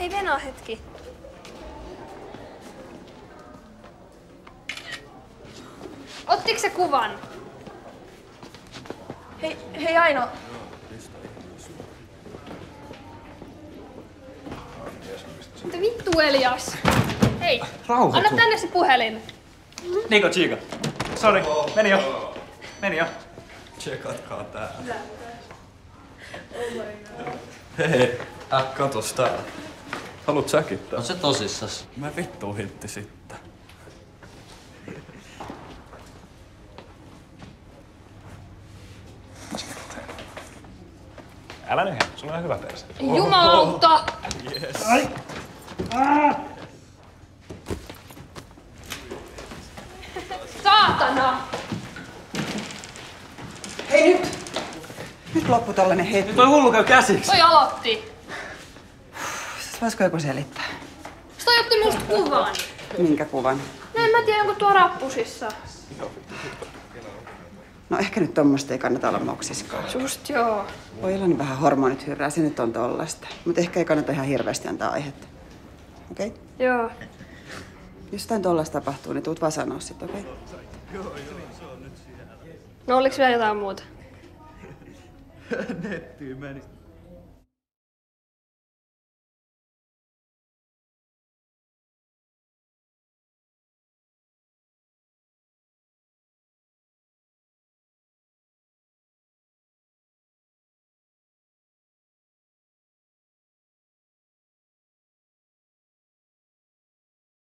Hei, venaa hetki. Ottiko se kuvan? Hei Aino. Mitä vittu, Elias? Hei, Rauhoitu. anna tänne se puhelin. Niko, Chiika. Sori, meni jo. Meni jo. Tsekatkaa tää. Hei, katos tää. Haluut säkittää? On se tosissas. Mä vittu hitti sitten. Älä nyt, sulla on hyvä perse. Jumalauta! Yes. Ai! Saatana! Hei nyt! Nyt loppu tollanen hetki. Nyt toi hullu käy käsiksi. Toi aloitti. Voisiko joku selittää? Toi otti musta kuvan. Minkä kuvan? No en mä tiedä, onko tuo rappusissa. No ehkä nyt tommoista ei kannata olla moksiskaan. Just joo. Voi olla niin vähän hormonit hyrrää, se nyt on tollasta. Mutta ehkä ei kannata ihan hirveästi antaa aihetta. Okei? Okay? Joo. Jos jotain tollasta tapahtuu, niin tuut vaan sanoa sit, okei? Okay? No oliks vielä jotain muuta? Nettiin meni.